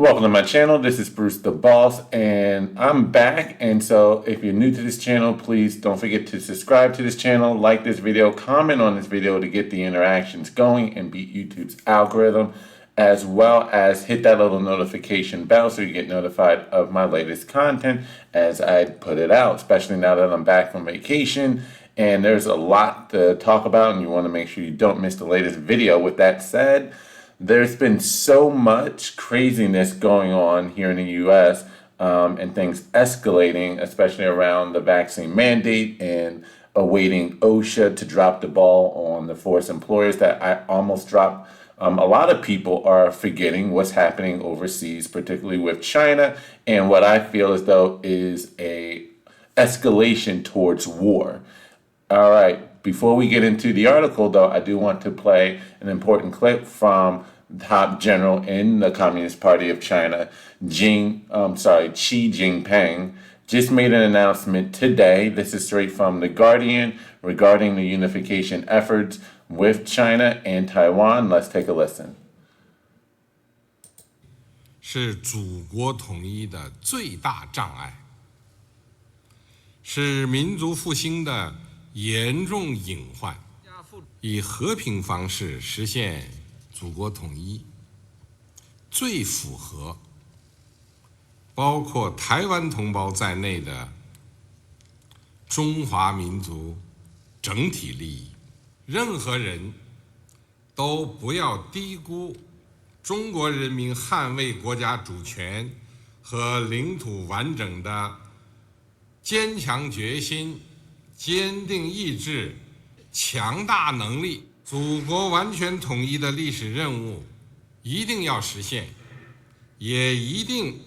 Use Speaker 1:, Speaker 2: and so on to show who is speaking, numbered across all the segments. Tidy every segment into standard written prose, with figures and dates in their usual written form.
Speaker 1: Welcome to my channel. This is Bruce the Boss, and I'm back. And so if you're new to this channel, please don't forget to subscribe to this channel, like this video, comment on this video to get the interactions going and beat YouTube's algorithm, as well as hit that little notification bell so you get notified of my latest content as I put it out, especially now that I'm back from vacation. And there's a lot to talk about, and you want to make sure you don't miss the latest video. With that said, there's been so much craziness going on here in the U.S. And things escalating, especially around the vaccine mandate and awaiting OSHA to drop the ball on the forced employers that I almost dropped. A lot of people are forgetting what's happening overseas, particularly with China, and what I feel as though is a escalation towards war. All right, before we get into the article, though, I do want to play an important clip from top general in the Communist Party of China, Xi Jinping, just made an announcement today. This is straight from The Guardian regarding the unification efforts with China and Taiwan. Let's take a listen.
Speaker 2: 是祖国统一的最大障碍，是民族复兴的严重隐患。以和平方式实现祖国统一，最符合包括台湾同胞在内的中华民族整体利益。任何人都不要低估中国人民捍卫国家主权和领土完整的坚强决心、坚定意志、强大能力。祖国完全统一的历史任务一定要实现，也一定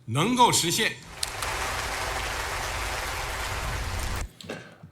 Speaker 2: 能够实现。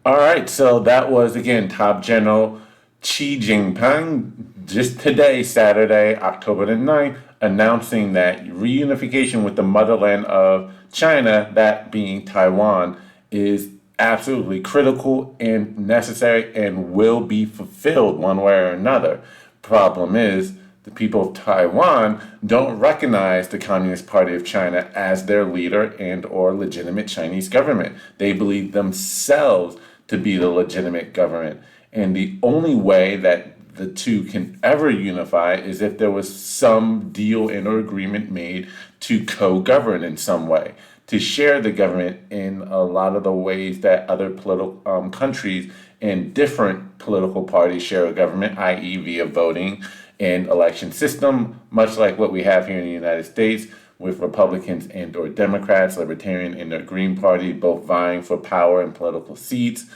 Speaker 1: All right, so that was, again, Top General Xi Jinping just today, Saturday, October the 9th, announcing that reunification with the motherland of China, that being Taiwan, is absolutely critical and necessary and will be fulfilled one way or another. Problem is, the people of Taiwan don't recognize the Communist Party of China as their leader and or legitimate Chinese government. They believe themselves to be the legitimate government. And the only way that the two can ever unify is if there was some deal and or agreement made to co-govern in some way, to share the government in a lot of the ways that other political countries and different political parties share a government, i.e. via voting and election system, much like what we have here in the United States with Republicans and or Democrats, Libertarian and the Green Party, both vying for power and political seats.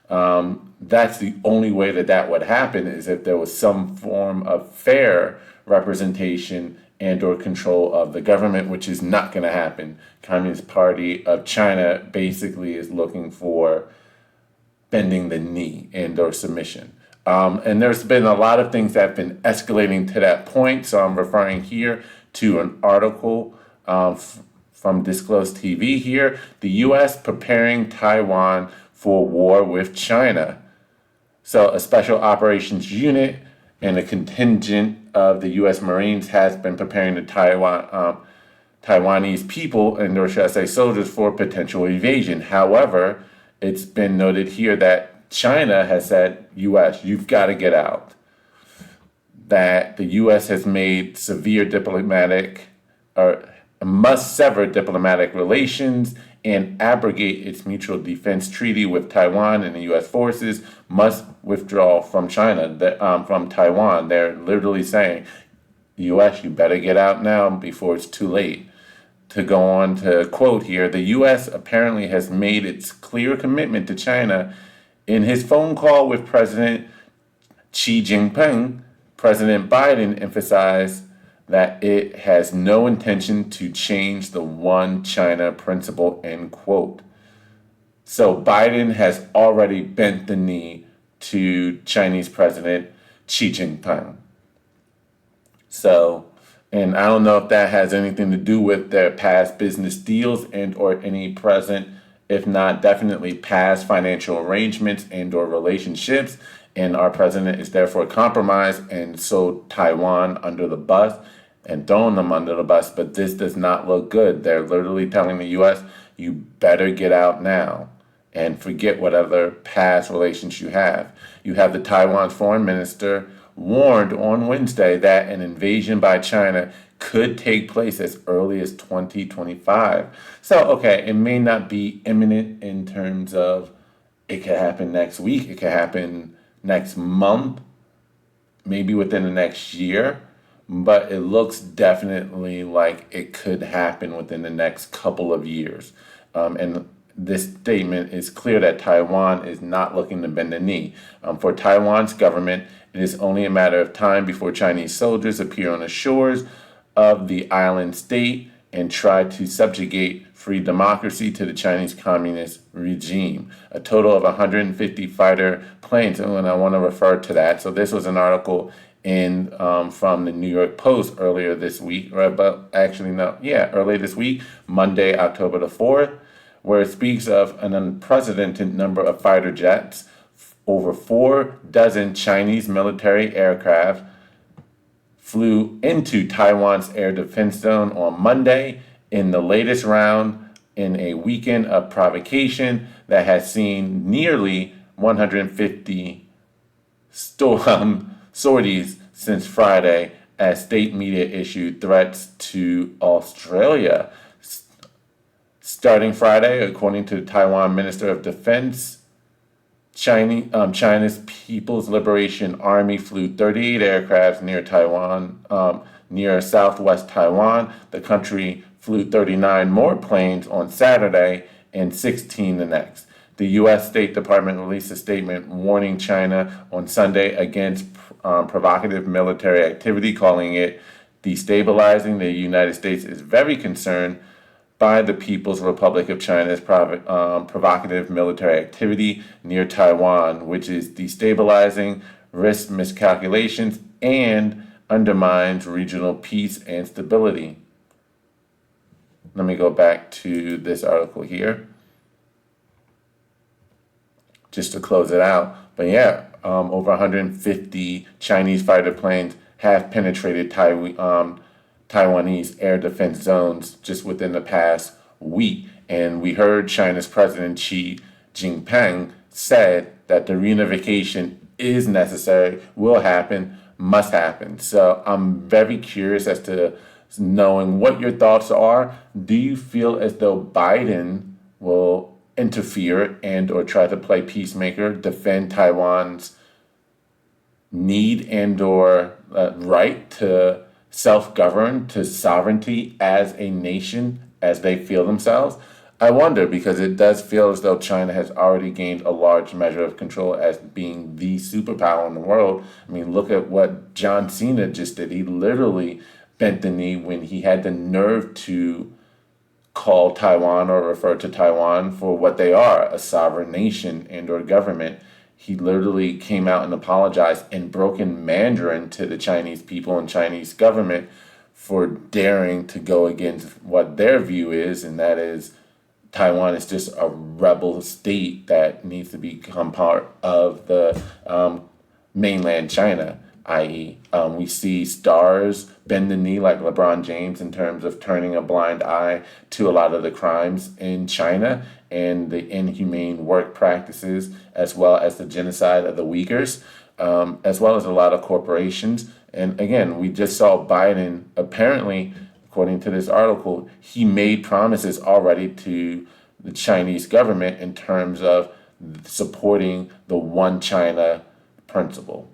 Speaker 1: That's the only way that that would happen, is if there was some form of fair representation and or control of the government, which is not going to happen. Communist Party of China basically is looking for bending the knee and or submission. And there's been a lot of things that have been escalating to that point. So I'm referring here to an article from Disclosed TV here. The U.S. preparing Taiwan for war with China. So a special operations unit and a contingent of the U.S. Marines has been preparing the Taiwanese people, and or should I say soldiers, for potential invasion. However, it's been noted here that China has said, U.S., you've got to get out. That the U.S. has made severe diplomatic, or must sever diplomatic relations and abrogate its mutual defense treaty with Taiwan, and the U.S. forces must withdraw from China, from Taiwan. They're literally saying, U.S., you better get out now before it's too late. To go on to quote here, the U.S. apparently has made its clear commitment to China. In his phone call with President Xi Jinping, President Biden emphasized that it has no intention to change the one China principle, end quote. So Biden has already bent the knee to Chinese President Xi Jinping. So, and I don't know if that has anything to do with their past business deals and or any present, if not definitely past financial arrangements and or relationships. And our president is therefore compromised and sold Taiwan under the bus and throwing them under the bus, but this does not look good. They're literally telling the US, you better get out now and forget whatever past relations you have. You have the Taiwan's foreign minister warned on Wednesday that an invasion by China could take place as early as 2025. So, okay, it may not be imminent in terms of it could happen next week, it could happen next month, maybe within the next year, but it looks definitely like it could happen within the next couple of years. And this statement is clear that Taiwan is not looking to bend the knee. For Taiwan's government, it is only a matter of time before Chinese soldiers appear on the shores of the island state and try to subjugate free democracy to the Chinese Communist regime. A total of 150 fighter planes, and I want to refer to that. So this was an article in from the New York Post earlier this week, right? But actually, no, yeah, earlier this week, Monday, October the 4th, where it speaks of an unprecedented number of fighter jets, over 4 dozen Chinese military aircraft flew into Taiwan's air defense zone on Monday in the latest round in a weekend of provocation that has seen nearly 150 sorties since Friday as state media issued threats to Australia. Starting Friday, according to the Taiwan Minister of Defense, China's People's Liberation Army flew 38 aircrafts near Taiwan, near southwest Taiwan. The country flew 39 more planes on Saturday and 16 the next. The U.S. State Department released a statement warning China on Sunday against provocative military activity, calling it destabilizing. The United States is very concerned by the People's Republic of China's provocative military activity near Taiwan, which is destabilizing, risks miscalculations, and undermines regional peace and stability. Let me go back to this article here, just to close it out. But yeah, over 150 Chinese fighter planes have penetrated Taiwanese air defense zones just within the past week. And we heard China's President Xi Jinping said that the reunification is necessary, will happen, must happen. So I'm very curious as to knowing what your thoughts are. Do you feel as though Biden will interfere and or try to play peacemaker, defend Taiwan's need and or right to self-govern, to sovereignty as a nation as they feel themselves? I wonder, because it does feel as though China has already gained a large measure of control as being the superpower in the world. I mean, look at what John Cena just did. He literally bent the knee when he had the nerve to call Taiwan or refer to Taiwan for what they are, a sovereign nation and or government. He literally came out and apologized in broken Mandarin to the Chinese people and Chinese government for daring to go against what their view is, and that is Taiwan is just a rebel state that needs to become part of the mainland China, i.e., we see stars bend the knee like LeBron James in terms of turning a blind eye to a lot of the crimes in China and the inhumane work practices, as well as the genocide of the Uyghurs, as well as a lot of corporations. And again, we just saw Biden, apparently, according to this article, he made promises already to the Chinese government in terms of supporting the one China principle,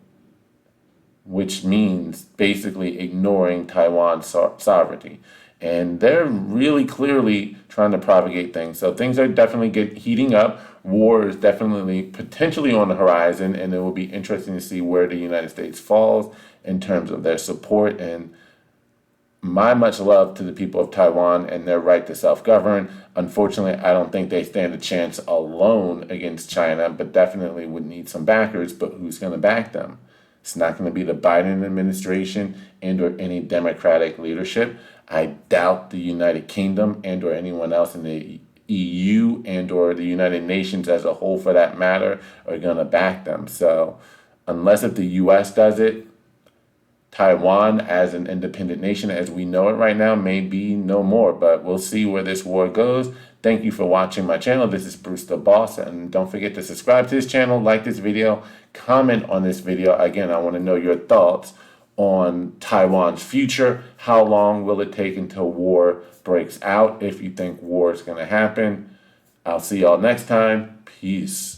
Speaker 1: which means basically ignoring Taiwan's sovereignty. And they're really clearly trying to propagate things. So things are definitely heating up. War is definitely potentially on the horizon, and it will be interesting to see where the United States falls in terms of their support. And my much love to the people of Taiwan and their right to self-govern. Unfortunately, I don't think they stand a chance alone against China, but definitely would need some backers. But who's going to back them? It's not going to be the Biden administration and or any Democratic leadership. I doubt the United Kingdom and or anyone else in the EU and or the United Nations as a whole, for that matter, are going to back them. So unless if the U.S. does it, Taiwan as an independent nation as we know it right now may be no more, but we'll see where this war goes. Thank you for watching my channel. This is Bruce the Boss, and don't forget to subscribe to this channel, like this video, comment on this video. Again, I want to know your thoughts on Taiwan's future. How long will it take until war breaks out, if you think war is going to happen? I'll see y'all next time. Peace.